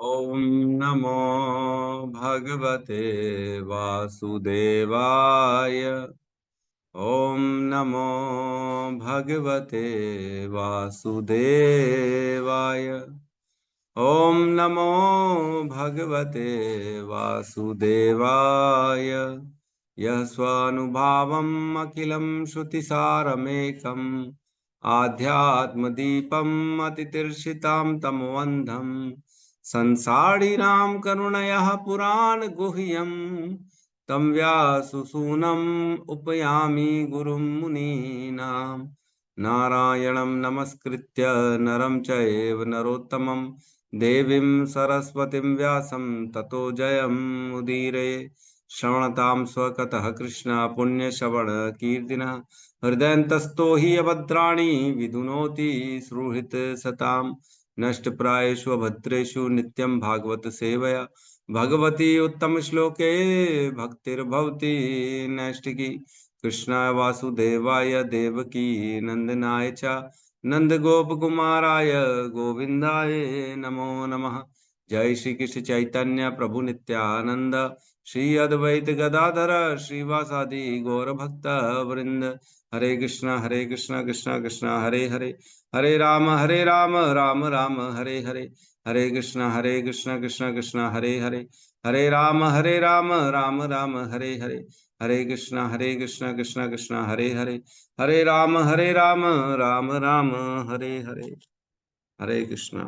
ओम नमो भगवते वासुदेवाय। ओम नमो भगवते वासुदेवाय। ओम नमो भगवते वासुदेवाय। यः स्वानुभावम् अखिलं श्रुतिसारमेकम् आध्यात्मदीपम् अतितीर्षितां तमोऽन्धम् संसारिणां करुणयः पुराणगुह्यम् तं व्याससूनम् उपयामि गुरुं मुनीनाम्। नारायणं नमस्कृत्य नरं चैव नरोत्तमं देवीं सरस्वतीं व्यासं ततो जयमुदीरये। श्रवणतां स्वकतः कृष्ण पुण्यश्रवण कीर्तिनः हृदयन्तस्थो हि अभद्राणि विधुनोति सुहृत् सतां। नष्टप्रायेषु भद्रेषु नित्यं भागवत सेवया भगवती उत्तम श्लोके भक्तिर्भवति नैष्टिकी। कृष्णाय वासुदेवाय देवकी नंदनाय च नंदगोपकुमाराय गोविंदाय नमो नमः। जय श्री कृष्ण चैतन्य प्रभु नित्यानंद श्री अद्वैत गदाधर श्रीवासादि गौर भक्त वृंद। हरे कृष्णा कृष्णा कृष्णा हरे हरे, हरे राम राम राम हरे हरे। हरे कृष्णा कृष्णा कृष्णा हरे हरे, हरे राम राम राम हरे हरे। हरे कृष्णा कृष्णा कृष्णा हरे हरे, हरे राम राम राम हरे हरे। हरे कृष्णा।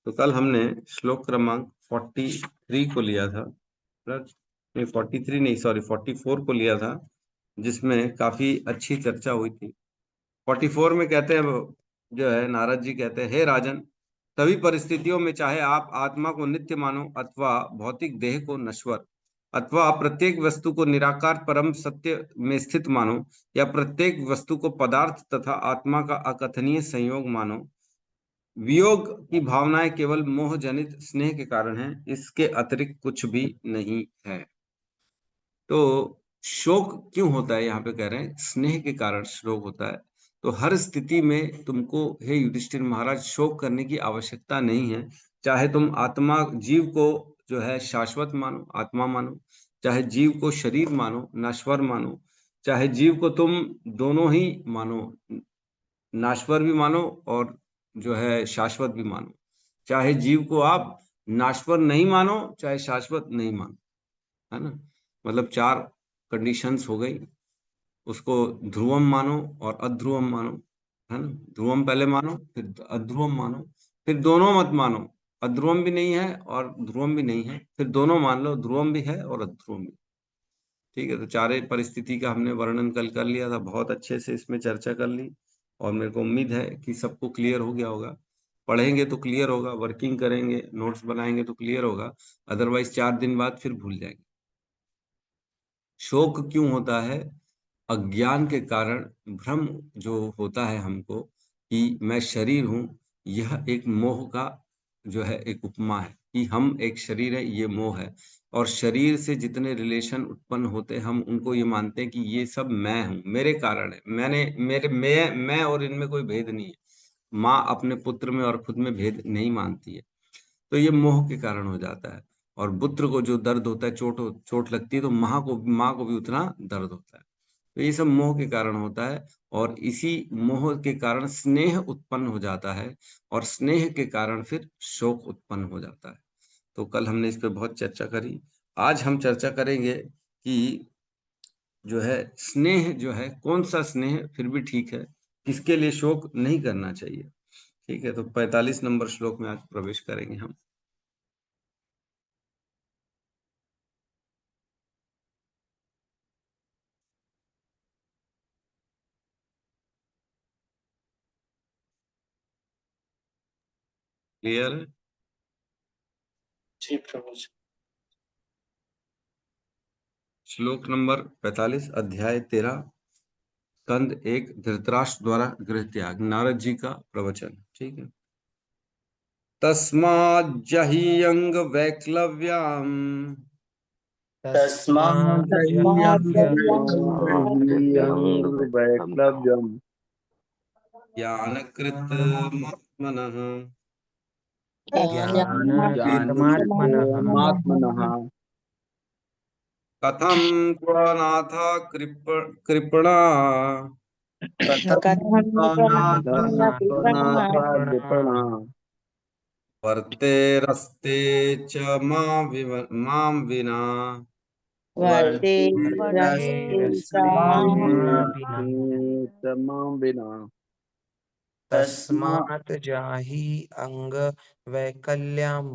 तो कल हमने श्लोक क्रमांक 43 को लिया था, नहीं 43 नहीं, सॉरी 44 को लिया था, जिसमें काफी अच्छी चर्चा हुई थी। 44 में कहते हैं, जो है नारद जी कहते हैं, हे राजन, सभी परिस्थितियों में चाहे आप आत्मा को नित्य मानो अथवा भौतिक देह को नश्वर, अथवा प्रत्येक वस्तु को निराकार परम सत्य में स्थित मानो, या प्रत्येक वस्तु को पदार्थ तथा आत्मा का अकथनीय संयोग मानो, वियोग की भावनाएं केवल मोह जनित स्नेह के कारण है, इसके अतिरिक्त कुछ भी नहीं है। तो शोक क्यों होता है, यहाँ पे कह रहे हैं स्नेह के कारण शोक होता है। तो हर स्थिति में तुमको, हे युधिष्ठिर महाराज, शोक करने की आवश्यकता नहीं है। चाहे तुम आत्मा जीव को जो है शाश्वत मानो, आत्मा मानो, चाहे जीव को शरीर मानो, नश्वर मानो, चाहे जीव को तुम दोनों ही मानो, नाश्वर भी मानो और जो है शाश्वत भी मानो। चाहे जीव को आप नाश्वर नहीं मानो, चाहे शाश्वत नहीं मानो, है ना। मतलब 4 कंडीशंस हो गई। उसको ध्रुवम मानो और अध्रुवम मानो, है ना। ध्रुवम पहले मानो, फिर अध्रुवम मानो, फिर दोनों मत मानो। अध्रुवम भी नहीं है और ध्रुवम भी नहीं है, फिर दोनों मान लो, ध्रुवम भी है और अध्रुवम भी। ठीक है, तो चारे परिस्थिति का हमने वर्णन कल कर लिया था, बहुत अच्छे से इसमें चर्चा कर ली, और मेरे को उम्मीद है कि सबको क्लियर हो गया होगा। पढ़ेंगे तो क्लियर होगा, वर्किंग करेंगे, नोट्स बनाएंगे तो क्लियर होगा, अदरवाइज 4 दिन बाद फिर भूल जाएंगे। शोक क्यों होता है? अज्ञान के कारण भ्रम जो होता है हमको कि मैं शरीर हूं, यह एक मोह का जो है एक उपमा है कि हम एक शरीर है, ये मोह है। और शरीर से जितने रिलेशन उत्पन्न होते हैं, हम उनको ये मानते हैं कि ये सब मैं हूं, मेरे कारण है, मैंने मेरे मैं और इनमें कोई भेद नहीं है। माँ अपने पुत्र में और खुद में भेद नहीं मानती है। तो ये मोह के कारण हो जाता है। और पुत्र को जो दर्द होता है, चोट लगती है, तो माँ को भी उतना दर्द होता है। तो ये सब मोह के कारण होता है, और इसी मोह के कारण स्नेह उत्पन्न हो जाता है, और स्नेह के कारण फिर शोक उत्पन्न हो जाता है। तो कल हमने इस पे बहुत चर्चा करी। आज हम चर्चा करेंगे कि जो है स्नेह जो है, कौन सा स्नेह फिर भी ठीक है, किसके लिए शोक नहीं करना चाहिए। ठीक है, तो 45 नंबर श्लोक में आज प्रवेश करेंगे हम। क्लियर है? जी प्रभु जी। श्लोक नंबर 45, अध्याय 13, स्कंद 1, धृतराष्ट्र द्वारा गृह त्याग, नारद जी का प्रवचन। ठीक है। तस्माज्जह्यंग वैक्लव्याम वैक्लव्यम ज्ञानकृत महात्मनः ज्ञानकृतमात्मनः ज्ञानकृतमात्मनः कथं त्वनाथ कृपणा कथं त्वनाथ त्वनाथ कृपणा कृपणा वर्तेरस्ते च मां विना वर्तेरस्ते मा विना च मां विना तस्मात् जाहि अङ्गवैकल्यम् वैकल्यम्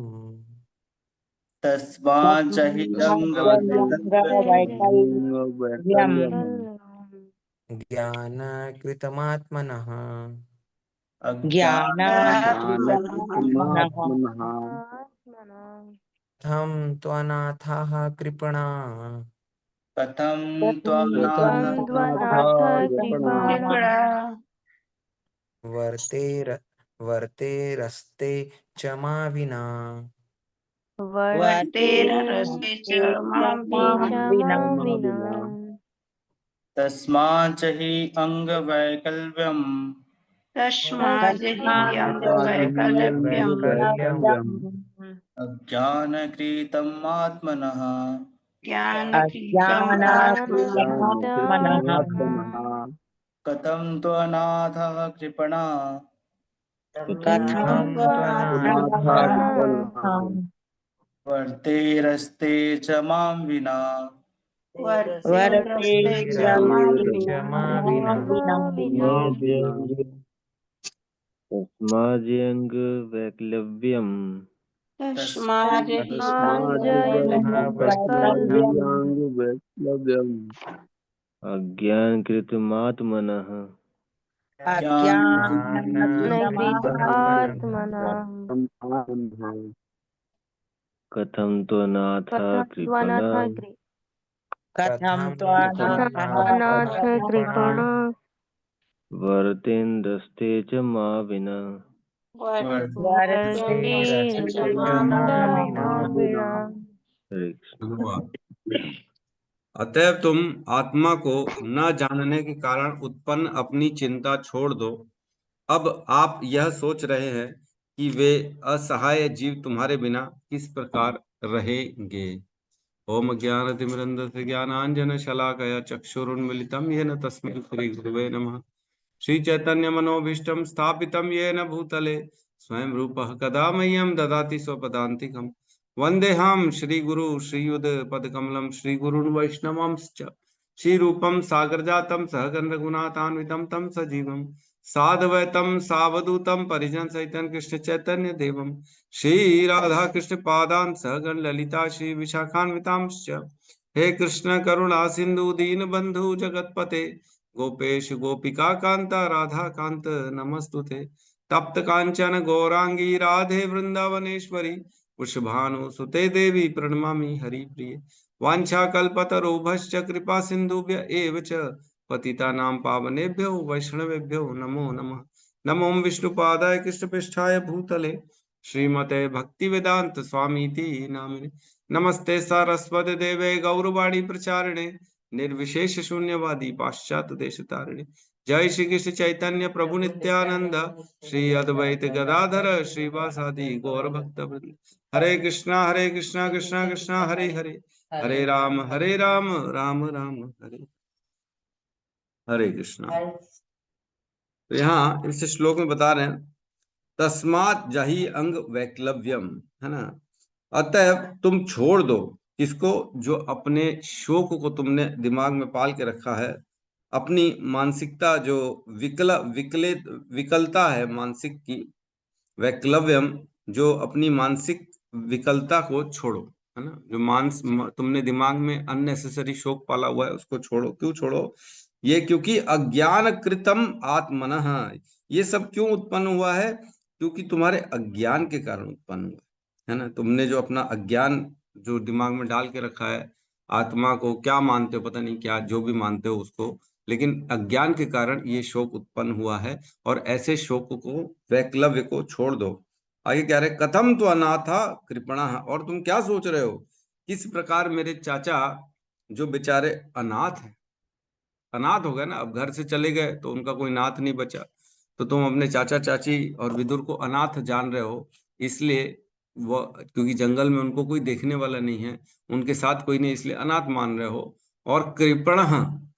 ज्ञानकृतमात्मनः ज्ञानकृतमात्मनः कथं त्वनाथः कृपणा कथं त्वनाथ त्वनाथ कृपणा वर्तेर वर्तेरस्ते च मा विना तस्माच्च हि अङ्गवैकल्यम् वैकल्यम् अज्ञानकृतम् आत्मनः ज्ञानकृतमात्मनः कथं त्वनाथः कृपणा कथं त्वनाथः कृपणा वर्तेरस्ते च मां विना वर्तेरस्ते च मा विना तस्माज्जङ्गवैक्लव्यम् तस्माज्जन्यवैकल्यम् वैक्लव्यम् अज्ञानकृतमात्मनः ज्ञानकृतमात्मनः कथं त्वनाथ कृपणा कथं त्वनाथः कृपणा वर्तेन्दस्ते च मा विना वर्तेरस्ते च मा विना हरे कृष्ण। धन्यवाद। अतएव तुम आत्मा को न जानने के कारण उत्पन्न अपनी चिंता छोड़ दो। अब आप यह सोच रहे हैं कि वे असहाय जीव तुम्हारे बिना किस प्रकार रहेंगे। ओम ज्ञानतिमिरन्धस्य ज्ञानाञ्जनशलाकया चक्षुरुन्मिलितं येन तस्मै श्रीगुरुवे नमः। श्रीचैतन्यमनोभीष्टं स्थापितं येन भूतले स्वयं रूपः कदा मह्यं ददाति स्वपदान्तिकम्। वन्देऽहं श्रीगुरु श्रीयुतपदकमलं श्रीगुरुन् वैष्णवांश्च श्रीरूपं सागरजातं सहगण रघुनाथान्वितं तं सजीवं साद्वैतं सावधूतं परिजनसहितं कृष्ण चैतन्य देवं श्रीराधा कृष्ण पादान् सहगण ललिता श्री विशाखान्वितांश्च हे कृष्ण करुणा सिंधु दीनबंधु जगतपते गोपेश गोपिका कांता राधा कांत नमस्तुते तप्त कांचन गौरांगी राधे वृंदावनेश्वरी वृषभानुसुते देवी प्रणमामि हरिप्रिये वाञ्छाकल्पतरुभ्यश्च कृपा सिन्धुभ्य एव च पतितानां पावनेभ्यो वैष्णवेभ्यो नमो नमः। नमो विष्णुपादाय कृष्णपृष्ठाय भूतले श्रीमते भक्तिवेदांत स्वामीति नामिने नमस्ते सारस्वती देवे गौरवाणी प्रचारिणे निर्विशेष शून्यवादी पाश्चात्य देश तारिणे जय श्री कृष्ण चैतन्य प्रभु नित्यानंद श्री अद्वैत गदाधर श्रीवासादि गौर भक्त हरे कृष्णा कृष्णा कृष्णा हरे हरे हरे राम राम राम हरे हरे कृष्णा। तो यहाँ इस श्लोक में बता रहे हैं तस्मात् जहि अंग वैक्लव्यम, है ना। अतः तुम छोड़ दो इसको जो अपने शोक को तुमने दिमाग में पाल के रखा है, अपनी मानसिकता जो विकलता है मानसिक की, वैक्लव्यम जो अपनी मानसिक विकलता को छोड़ो, है ना। जो तुमने दिमाग में अननेसेसरी शोक पाला हुआ है उसको छोड़ो। क्यों छोड़ो? ये क्योंकि अज्ञान कृतम आत्मनः, ये सब क्यों उत्पन्न हुआ है? क्योंकि तुम्हारे अज्ञान के कारण उत्पन्न हुआ है ना। तुमने जो अपना अज्ञान जो दिमाग में डाल के रखा है, आत्मा को क्या मानते हो, पता नहीं क्या जो भी मानते हो उसको, लेकिन अज्ञान के कारण ये शोक उत्पन्न हुआ है। और ऐसे शोक को, वैक्लव्य को छोड़ दो। आगे कह रहे कथम तो अनाथा कृपणा, और तुम क्या सोच रहे हो किस प्रकार मेरे चाचा जो बेचारे अनाथ है, अनाथ हो गए ना, अब घर से चले गए तो उनका कोई नाथ नहीं बचा, तो तुम अपने चाचा चाची और विदुर को अनाथ जान रहे हो। इसलिए वो, क्योंकि जंगल में उनको कोई देखने वाला नहीं है, उनके साथ कोई नहीं, इसलिए अनाथ मान रहे हो। और कृपण,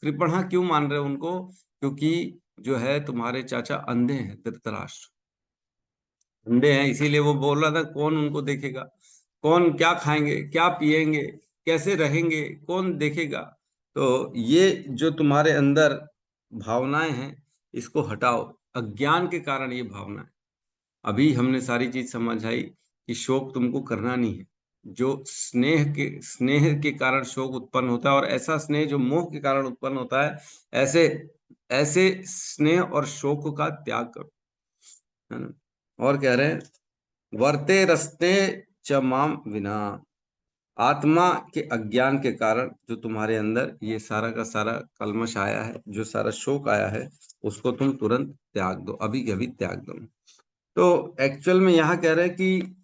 कृपण क्यों मान रहे हो उनको? क्योंकि जो है तुम्हारे चाचा अंधे हैं, धृतराष्ट्र अंधे हैं, इसीलिए वो बोल रहा था कौन उनको देखेगा, कौन क्या खाएंगे, क्या पिएंगे, कैसे रहेंगे, कौन देखेगा। तो ये जो तुम्हारे अंदर भावनाएं हैं, इसको हटाओ। अज्ञान के कारण ये भावना है। अभी हमने सारी चीज समझाई कि शोक तुमको करना नहीं है। जो स्नेह के कारण शोक उत्पन्न होता है, और ऐसा स्नेह जो मोह के कारण उत्पन्न होता है, ऐसे ऐसे स्नेह और शोक का त्याग करो, है ना। और कह रहे हैं, वर्ते रस्ते च माम विना, आत्मा के अज्ञान के कारण जो तुम्हारे अंदर ये सारा का सारा कल्मश आया है, जो सारा शोक आया है, उसको तुम तुरंत त्याग दो, अभी के अभी त्याग दो। तो एक्चुअल में यहाँ कह रहे हैं कि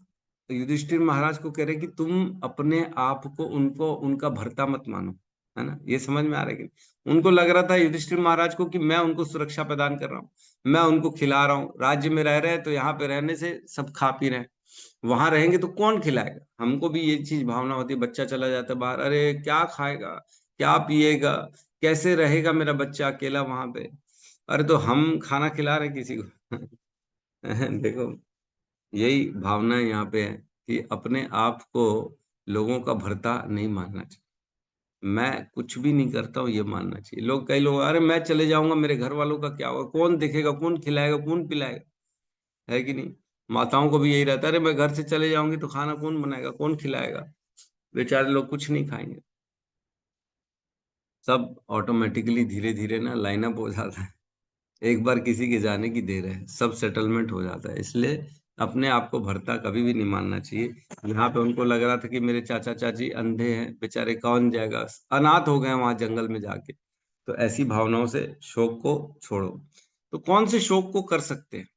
युधिष्ठिर महाराज को कह रहे हैं कि तुम अपने आप को उनको उनका भर्ता मत मानो, है ना। ये समझ में आ रहा है कि नहीं? उनको लग रहा था युधिष्ठिर महाराज को कि मैं उनको सुरक्षा प्रदान कर रहा हूँ, मैं उनको खिला रहा हूँ, राज्य में रह रहे हैं तो यहाँ पे रहने से सब खा पी रहे हैं, वहां रहेंगे तो कौन खिलाएगा। हमको भी ये चीज भावना होती है, बच्चा चला जाता है बाहर, अरे क्या खाएगा, क्या पिएगा, कैसे रहेगा मेरा बच्चा अकेला वहां पे। अरे तो हम खाना खिला रहे हैं किसी को। देखो, यही भावना यहाँ पे है कि अपने आप को लोगों का भरता नहीं मानना चाहिए। मैं कुछ भी नहीं करता हूँ ये मानना चाहिए। लोग, कई लोग, अरे मैं चले जाऊंगा, मेरे घर वालों का क्या होगा, कौन देखेगा, कौन खिलाएगा, कौन पिलाएगा, है कि नहीं। माताओं को भी यही रहता है, अरे मैं घर से चले जाऊंगी तो खाना कौन बनाएगा, कौन खिलाएगा, बेचारे लोग कुछ नहीं खाएंगे। सब ऑटोमेटिकली धीरे धीरे ना लाइनअप हो जाता है, एक बार किसी के जाने की देर है, सब सेटलमेंट हो जाता है। इसलिए अपने आप को भरता कभी भी नहीं मानना चाहिए। यहाँ पे उनको लग रहा था कि मेरे चाचा चाची अंधे हैं, बेचारे कौन जाएगा, अनाथ हो गए वहां जंगल में जाके। तो ऐसी भावनाओं से शोक को छोड़ो। तो कौन से शोक को कर सकते हैं,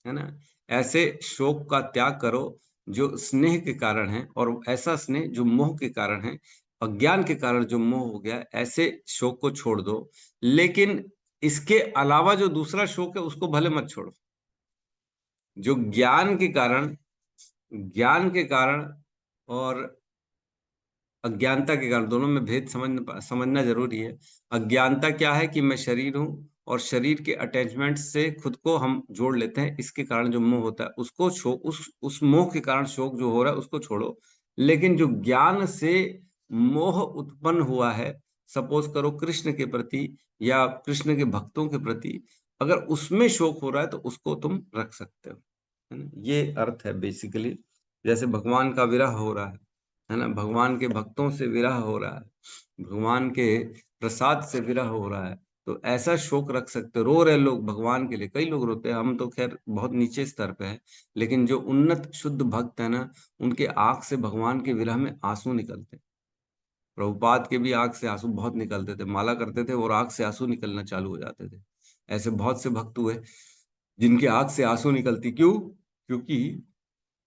है ना। ऐसे शोक का त्याग करो जो स्नेह के कारण है, और ऐसा स्नेह जो मोह के कारण है, अज्ञान के कारण जो मोह हो गया, ऐसे शोक को छोड़ दो। लेकिन इसके अलावा जो दूसरा शोक है उसको भले मत छोड़ो। जो ज्ञान के कारण और अज्ञानता के कारण, दोनों में भेद समझना जरूरी है। अज्ञानता क्या है कि मैं शरीर हूं, और शरीर के अटैचमेंट से खुद को हम जोड़ लेते हैं, इसके कारण जो मोह होता है उसको उस मोह के कारण शोक जो हो रहा है उसको छोड़ो। लेकिन जो ज्ञान से मोह उत्पन्न हुआ है, सपोज करो कृष्ण के प्रति या कृष्ण के भक्तों के प्रति, अगर उसमें शोक हो रहा है तो उसको तुम रख सकते हो, है ना। ये अर्थ है बेसिकली। जैसे भगवान का विरह हो रहा है ना, भगवान के भक्तों से विरह हो रहा है, भगवान के प्रसाद से विरह हो रहा है, तो ऐसा शोक रख सकते हो। रो रहे लोग भगवान के लिए, कई लोग रोते हैं, हम तो खैर बहुत नीचे स्तर पे है, लेकिन जो उन्नत शुद्ध भक्त है ना, उनके आंख से भगवान के विरह में आंसू निकलते हैं। प्रभुपाद के भी आंख से आंसू बहुत निकलते थे, माला करते थे और आंख से आंसू निकलना चालू हो जाते थे। ऐसे बहुत से भक्त हुए जिनके आंख से आंसू निकलती, क्यों? क्योंकि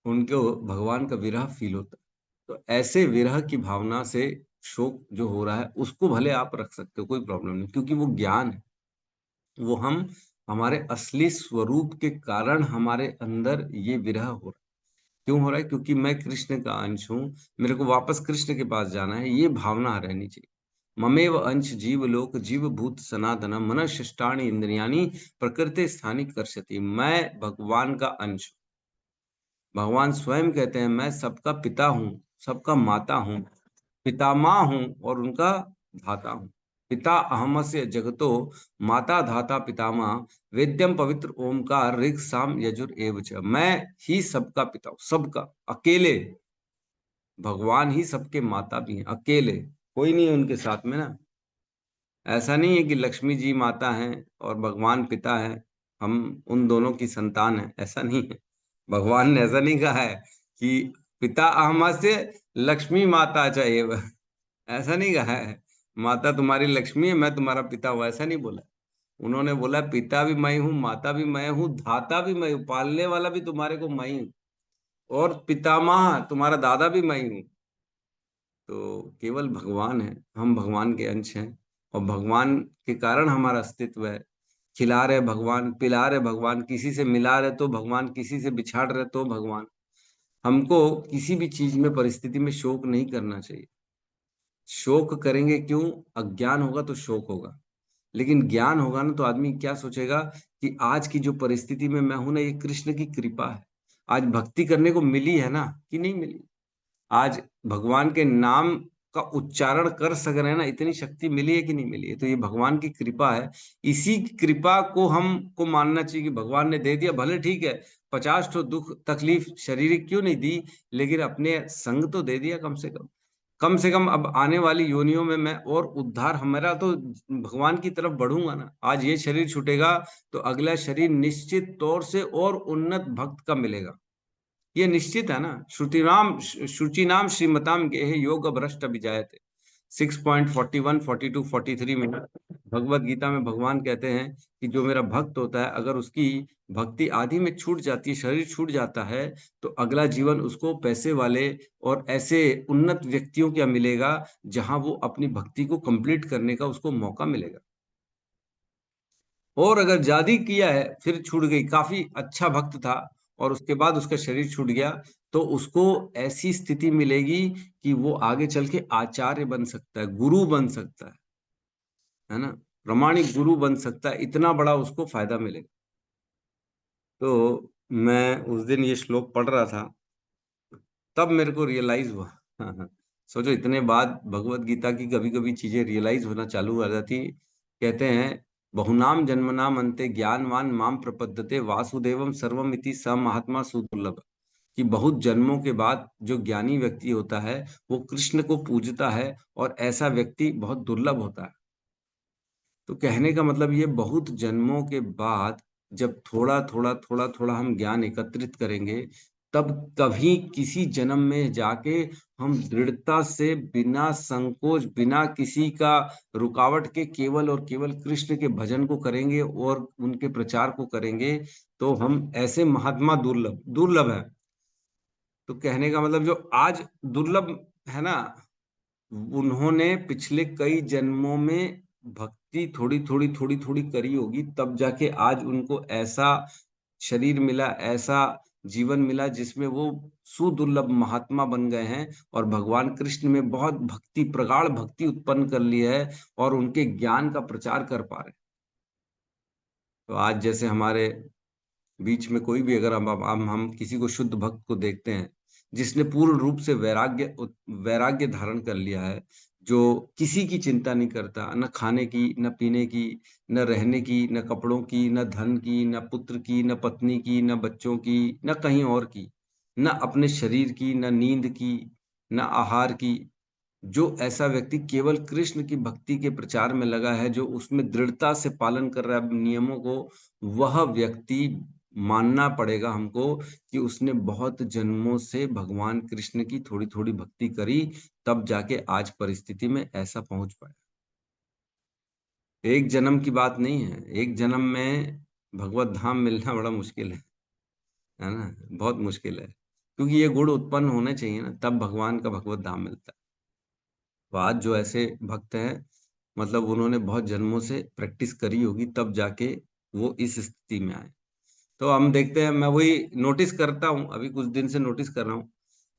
उनको भगवान का विरह फील होता है। तो ऐसे विरह की भावना से शोक जो हो रहा है उसको भले आप रख सकते हो, कोई प्रॉब्लम नहीं, क्योंकि वो ज्ञान है। वो हमारे असली स्वरूप के कारण हमारे अंदर ये विरह हो रहा है। क्यों हो रहा है? क्योंकि मैं कृष्ण का अंश हूँ, मेरे को वापस कृष्ण के पास जाना है, ये भावना रहनी चाहिए। ममेव अंश जीव लोक जीव भूत सनातन मन शिष्टानि इंद्रियाणी प्रकृति स्थानी कर्षति। मैं भगवान का अंश, भगवान स्वयं कहते हैं मैं सबका पिता हूँ, सबका माता हूँ, पितामह हूँ और उनका धाता हूँ। पिता अहमस्य जगतो माता धाता पितामह वेद्यम पवित्र ओमकार ऋग साम यजुर एव च। मैं ही सबका पिता हूँ, सबका, अकेले। भगवान ही सबके माता भी हैं, अकेले, कोई नहीं है उनके साथ में ना। ऐसा नहीं है कि लक्ष्मी जी माता हैं और भगवान पिता है, हम उन दोनों की संतान है, ऐसा नहीं है। भगवान ने ऐसा नहीं कहा है कि पिता अहमस्य लक्ष्मी माता चाहिए, ऐसा नहीं कहा है। माता तुम्हारी लक्ष्मी है, मैं तुम्हारा पिता हूँ, ऐसा नहीं बोला। उन्होंने बोला पिता भी मैं हूँ, माता भी मैं हूँ, धाता भी मैं हूँ, पालने वाला भी तुम्हारे को मैं हूँ, और पितामह तुम्हारा दादा भी मैं हूँ। तो केवल भगवान है, हम भगवान के अंश हैं, और भगवान के कारण हमारा अस्तित्व है। खिला रहे भगवान, पिला रहे भगवान, किसी से मिला रहे तो भगवान, किसी से बिछाड़ रहे तो भगवान। हमको किसी भी चीज में, परिस्थिति में शोक नहीं करना चाहिए। शोक करेंगे क्यों? अज्ञान होगा तो शोक होगा, लेकिन ज्ञान होगा ना तो आदमी क्या सोचेगा कि आज की जो परिस्थिति में मैं हूं ना, ये कृष्ण की कृपा है। आज भक्ति करने को मिली है ना, कि नहीं मिली? आज भगवान के नाम का उच्चारण कर सक रहे हैं ना, इतनी शक्ति मिली है कि नहीं मिली है? तो ये भगवान की कृपा है। इसी कृपा को हमको मानना चाहिए कि भगवान ने दे दिया, भले ठीक है 50 ठो दुख तकलीफ शारीरिक क्यों नहीं दी, लेकिन अपने संग तो दे दिया कम से कम। कम से कम अब आने वाली योनियों में मैं और उद्धार, हमारा तो भगवान की तरफ बढ़ूंगा ना। आज ये शरीर छूटेगा तो अगला शरीर निश्चित तौर से और उन्नत भक्त का मिलेगा, ये निश्चित है ना। श्रुतिनाम शुचिनाम श्रीमताम गेह योग भ्रष्ट विजायते। 6.41 42 43 में भगवत गीता में भगवान कहते हैं कि जो मेरा भक्त होता है, अगर उसकी भक्ति आदि में छूट जाती है, शरीर छूट जाता है, तो अगला जीवन उसको पैसे वाले और ऐसे उन्नत व्यक्तियों क्या मिलेगा, जहां वो अपनी भक्ति को कंप्लीट करने का उसको मौका मिलेगा। और अगर जादी किया है, फिर छूट गई, काफी अच्छा भक्त था और उसके बाद उसका शरीर छूट गया, तो उसको ऐसी स्थिति मिलेगी कि वो आगे चल के आचार्य बन सकता है, गुरु बन सकता है ना, प्रमाणिक गुरु बन सकता है, इतना बड़ा उसको फायदा मिलेगा। तो मैं उस दिन ये श्लोक पढ़ रहा था, तब मेरे को रियलाइज हुआ। हाँ हाँ, सोचो इतने बाद भगवत गीता की कभी कभी चीजें रियलाइज होना चालू हो जाती। कहते हैं बहुनाम जन्मनाम अंते ज्ञानवान माम प्रपद्यते वासुदेवम सर्वमिति स महात्मा सुदुर्लभ। कि बहुत जन्मों के बाद जो ज्ञानी व्यक्ति होता है वो कृष्ण को पूजता है, और ऐसा व्यक्ति बहुत दुर्लभ होता है। तो कहने का मतलब ये, बहुत जन्मों के बाद जब थोड़ा थोड़ा थोड़ा थोड़ा हम ज्ञान एकत्रित करेंगे, तब कभी किसी जन्म में जाके हम दृढ़ता से, बिना संकोच, बिना किसी का रुकावट के, केवल और केवल कृष्ण के भजन को करेंगे और उनके प्रचार को करेंगे, तो हम ऐसे महात्मा दुर्लभ दुर्लभ है। तो कहने का मतलब जो आज दुर्लभ है ना, उन्होंने पिछले कई जन्मों में भक्ति थोड़ी थोड़ी थोड़ी थोड़ी करी होगी, तब जाके आज उनको ऐसा शरीर मिला, ऐसा जीवन मिला जिसमें वो सुदुर्लभ महात्मा बन गए हैं, और भगवान कृष्ण में बहुत भक्ति, प्रगाढ़ भक्ति उत्पन्न कर ली है, और उनके ज्ञान का प्रचार कर पा रहे हैं। तो आज जैसे हमारे बीच में कोई भी, अगर हम किसी को शुद्ध भक्त को देखते हैं जिसने पूर्ण रूप से वैराग्य धारण कर लिया है, जो किसी की चिंता नहीं करता, न खाने की, न पीने की, न रहने की, न कपड़ों की, न धन की, न पुत्र की, न पत्नी की, न बच्चों की, न कहीं और की, न अपने शरीर की, न नींद की, न आहार की। जो ऐसा व्यक्ति केवल कृष्ण की भक्ति के प्रचार में लगा है, जो उसमें दृढ़ता से पालन कर रहा है नियमों को, वह व्यक्ति, मानना पड़ेगा हमको कि उसने बहुत जन्मों से भगवान कृष्ण की थोड़ी थोड़ी भक्ति करी, तब जाके आज परिस्थिति में ऐसा पहुंच पाया। एक जन्म की बात नहीं है, एक जन्म में भगवत धाम मिलना बड़ा मुश्किल है ना, बहुत मुश्किल है, क्योंकि ये गुण उत्पन्न होने चाहिए ना, तब भगवान का भगवत धाम मिलता है। तो आज जो ऐसे भक्त हैं, मतलब उन्होंने बहुत जन्मों से प्रैक्टिस करी होगी, तब जाके वो इस स्थिति में आए। तो हम देखते हैं, मैं वही नोटिस करता हूँ, अभी कुछ दिन से नोटिस कर रहा हूँ,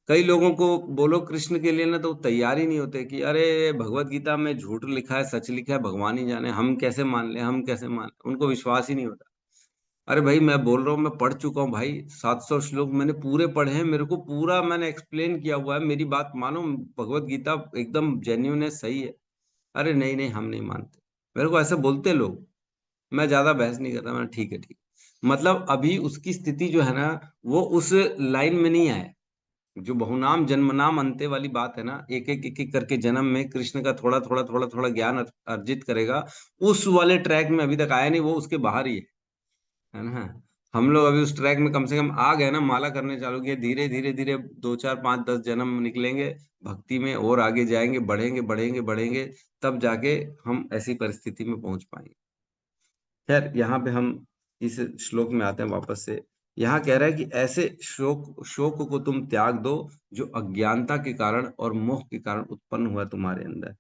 कई लोगों को बोलो कृष्ण के लिए ना, तो तैयार ही नहीं होते कि अरे भगवत गीता में झूठ लिखा है, सच लिखा है, भगवान ही जाने, हम कैसे मान ले, हम कैसे मान ले, उनको विश्वास ही नहीं होता। अरे भाई, मैं बोल रहा हूँ, मैं पढ़ चुका हूँ भाई, 700 श्लोक मैंने पूरे पढ़े हैं, मेरे को पूरा मैंने एक्सप्लेन किया हुआ है, मेरी बात मानो, भगवत गीता एकदम जेन्युइन है, सही है। अरे नहीं नहीं, हम नहीं मानते, मेरे को ऐसे बोलते लोग। मैं ज्यादा बहस नहीं करता, मैं ठीक है ठीक, मतलब अभी उसकी स्थिति जो है ना, वो उस लाइन में नहीं आए। जो बहुनाम जन्मनाम अंते वाली बात है ना, एक एक करके जन्म में कृष्ण का थोड़ा थोड़ा थोड़ा थोड़ा ज्ञान अर्जित करेगा, उस वाले ट्रैक में अभी तक आया नहीं, वो उसके बाहर ही है ना। हम लोग अभी उस ट्रैक में कम से कम आ गए ना, माला करने चालू किए, धीरे धीरे धीरे 2 4 5 10 जन्म निकलेंगे भक्ति में, और आगे जाएंगे, बढ़ेंगे बढ़ेंगे बढ़ेंगे, तब जाके हम ऐसी परिस्थिति में पहुंच पाएंगे। खैर, यहाँ पे हम इस श्लोक में आते हैं वापस से। यहाँ कह रहा है कि ऐसे शोक शोक को तुम त्याग दो, जो अज्ञानता के कारण और मोह के कारण उत्पन्न हुआ तुम्हारे अंदर।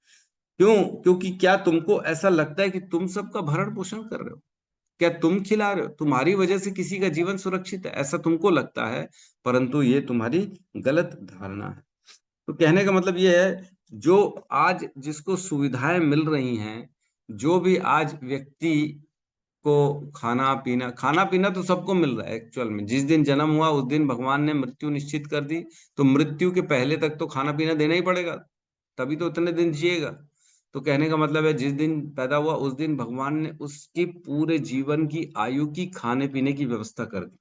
क्यों? क्योंकि क्या तुमको ऐसा लगता है कि तुम सबका भरण पोषण कर रहे हो? क्या तुम खिला रहे हो? तुम्हारी वजह से किसी का जीवन सुरक्षित है ऐसा तुमको लगता है, परंतु ये तुम्हारी गलत धारणा है। तो कहने का मतलब ये है, जो आज जिसको सुविधाएं मिल रही हैं, जो भी आज व्यक्ति को खाना पीना तो सबको मिल रहा है एक्चुअल में। जिस दिन जन्म हुआ उस दिन भगवान ने मृत्यु निश्चित कर दी, तो मृत्यु के पहले तक तो खाना पीना देना ही पड़ेगा, तभी तो उतने दिन जिएगा। तो कहने का मतलब है, जिस दिन पैदा हुआ उस दिन भगवान ने उसकी पूरे जीवन की आयु की खाने पीने की व्यवस्था कर दी।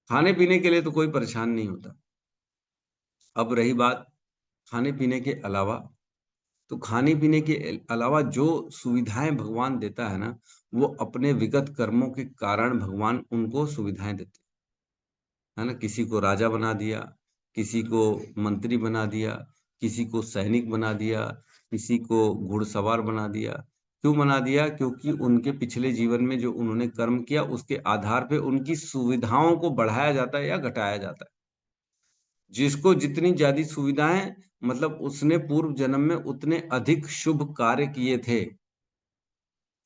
खाने पीने के लिए तो कोई परेशान नहीं होता। अब रही बात खाने पीने के अलावा, तो खाने पीने के अलावा जो सुविधाएं भगवान देता है ना, वो अपने विगत कर्मों के कारण भगवान उनको सुविधाएं देते हैं, है ना। किसी को राजा बना दिया, किसी को मंत्री बना दिया, किसी को सैनिक बना दिया, किसी को घुड़सवार बना दिया। क्यों बना दिया? क्योंकि उनके पिछले जीवन में जो उन्होंने कर्म किया उसके आधार पे उनकी सुविधाओं को बढ़ाया जाता है या घटाया जाता है। जिसको जितनी ज्यादा सुविधाएं, मतलब उसने पूर्व जन्म में उतने अधिक शुभ कार्य किए थे,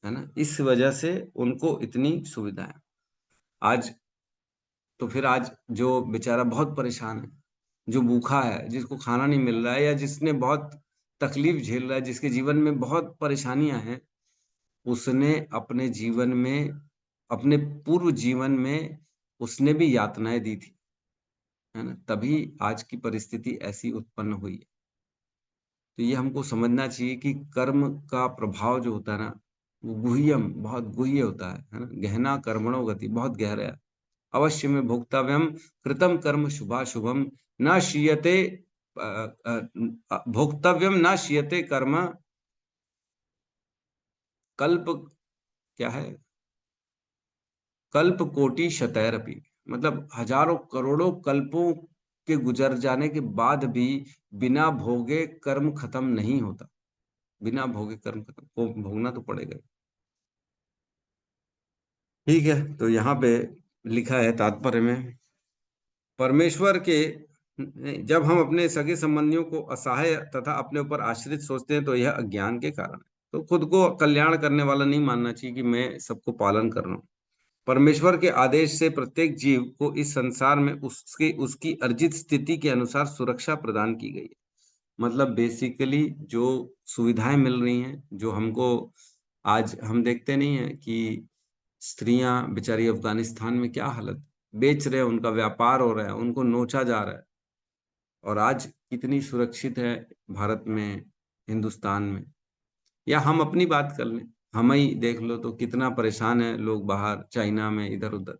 है ना, इस वजह से उनको इतनी सुविधाएं। आज तो फिर आज जो बेचारा बहुत परेशान है, जो भूखा है, जिसको खाना नहीं मिल रहा है, या जिसने बहुत तकलीफ झेल रहा है, जिसके जीवन में बहुत परेशानियां हैं, उसने अपने जीवन में, अपने पूर्व जीवन में उसने भी यातनाएं दी थी, है ना, तभी आज की परिस्थिति ऐसी उत्पन्न हुई है। तो ये हमको समझना चाहिए कि कर्म का प्रभाव जो होता है ना, वो गुह्यम, बहुत गुह्य होता है ना। गहना कर्मणो गति, बहुत गहरा है। अवश्य में भोक्तव्यम कृतम कर्म शुभाशुभम न क्षीयते, भोक्तव्यम न क्षीयते कर्म कल्प, क्या है, कल्प कोटि शतैरपि। मतलब हजारों करोड़ों कल्पों के गुजर जाने के बाद भी बिना भोगे कर्म खत्म नहीं होता। बिना भोगे कर्म खत्म, वो भोगना तो पड़ेगा। ठीक है, तो यहाँ पे लिखा है तात्पर्य में, परमेश्वर के, जब हम अपने सगे संबंधियों को असहाय तथा अपने ऊपर आश्रित सोचते हैं तो यह अज्ञान के कारण है। तो खुद को कल्याण करने वाला नहीं मानना चाहिए कि मैं सबको पालन कर रहा हूँ। परमेश्वर के आदेश से प्रत्येक जीव को इस संसार में उसकी अर्जित स्थिति के अनुसार सुरक्षा प्रदान की गई है। मतलब बेसिकली जो सुविधाएं मिल रही हैं, जो हमको आज हम देखते नहीं है कि स्त्रियां बेचारी अफगानिस्तान में क्या हालत, बेच रहे हैं, उनका व्यापार हो रहा है, उनको नोचा जा रहा है। और आज कितनी सुरक्षित है भारत में, हिंदुस्तान में। या हम अपनी बात कर लें, हम ही देख लो तो कितना परेशान है लोग बाहर, चाइना में, इधर उधर।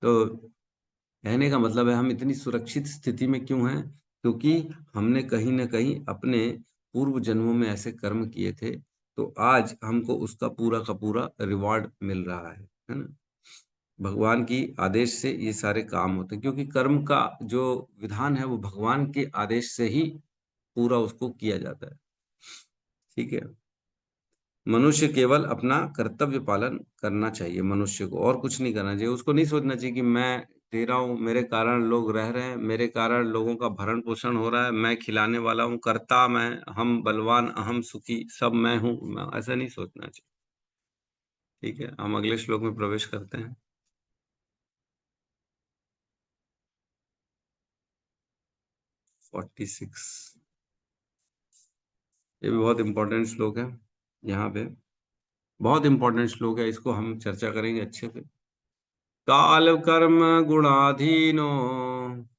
तो कहने का मतलब है, हम इतनी सुरक्षित स्थिति में क्यों हैं? क्योंकि हमने कहीं ना कहीं अपने पूर्व जन्मों में ऐसे कर्म किए थे, तो आज हमको उसका पूरा का पूरा रिवॉर्ड मिल रहा है ना। भगवान की आदेश से ये सारे काम होते हैं, क्योंकि कर्म का जो विधान है वो भगवान के आदेश से ही पूरा उसको किया जाता है। ठीक है, मनुष्य केवल अपना कर्तव्य पालन करना चाहिए, मनुष्य को और कुछ नहीं करना चाहिए। उसको नहीं सोचना चाहिए कि मैं दे रहा हूँ, मेरे कारण लोग रह रहे हैं, मेरे कारण लोगों का भरण पोषण हो रहा है, मैं खिलाने वाला हूँ, कर्ता मैं, हम बलवान, अहम सुखी, सब मैं हूँ। ऐसा नहीं सोचना चाहिए। ठीक है, हम अगले श्लोक में प्रवेश करते हैं। 46, ये भी बहुत इंपॉर्टेंट श्लोक है। यहाँ पे बहुत इंपॉर्टेंट श्लोक है, इसको हम चर्चा करेंगे अच्छे से। काल कर्म गुणाधीनो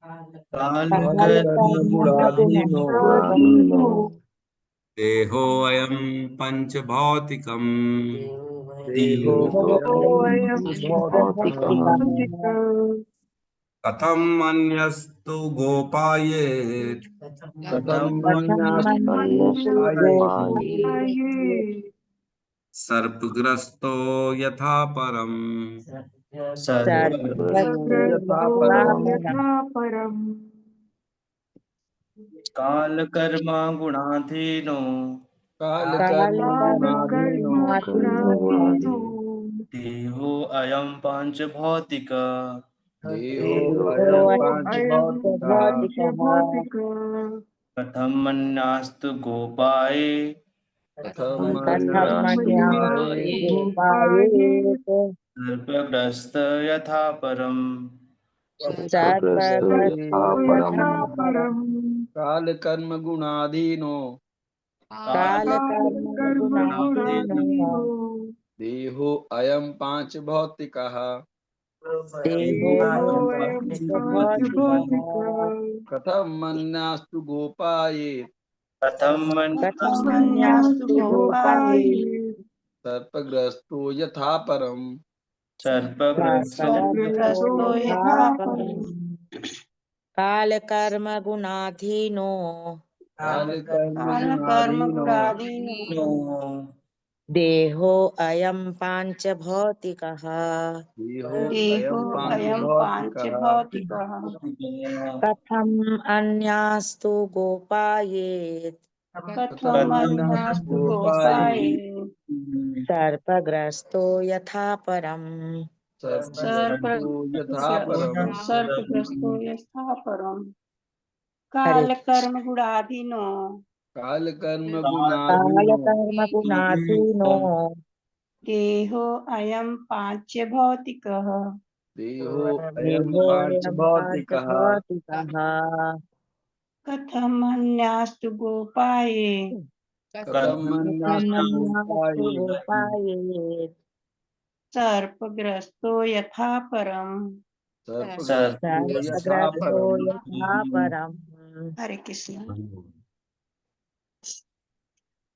काल कर्म गुणाधीनो कालकर्मगुणाधीनो देहो अयम पंच भौतिकम देहो देहोऽयं भौतिकम् भौतिकः कथम अन्यस्तु गोपाये कथं मन्यस्तुगोपाये सर्पग्रस्तो यथा परम। सर्वग्रस्तो यथा सर्वग्रस्तो परम् यथा परम्। काल कर्म गुणाधीनो कालकर्मगुणाधीनो देहो अयं पांचभौतिक देहोऽयं पञ्चभौतिकः कथं मन्यास्तु गोपाये कथमन्यासुगोपायेत सर्पग्रस्त यथा परम् सर्पग्रस्तो यथा परम् काल कर्म गुणाधीनो कालकर्मगुणाधीनो देहो अयम पांच भौतिकः देहोऽयं पांचभौतिकः कथम मन्यास्तु गोपायेत कथं कथमन्यास्तु गोपायेत सर्पग्रस्तो यथा परम सर्पग्रस्तो सर्पग्रस्तो यथा परम् कालकर्मगुणाधीनो काल कर्म गुणाधीनो देहो अयं पांचभौतिकः देहो अयम पांच भौतिकः कथम् अन्यास्तु गोपायेत् कथमन्यास्तु गोपायेत सर्पग्रस्तो यथा परम् सर्पग्रस्तो यथा परम सर्पग्रस्तो यथा परम हरे काल कर्म गुणाधीनो काल कर्म गुणाधीनो कालकर्मगुणाधीनो देहो अयम पांच भौतिकः देहो अयम पांच देहोऽयं भौतिकः पांचभौतिकः कथमन्यास्तु गोपाये कथम मन्यास्तु कथमन्यास्तु गोपायेत गोपायेत् सर्पग्रस्तो यथा परम सर्पग्रस्तो यथा सर्पग्रस्तो परम यथा परम् हरे कृष्ण।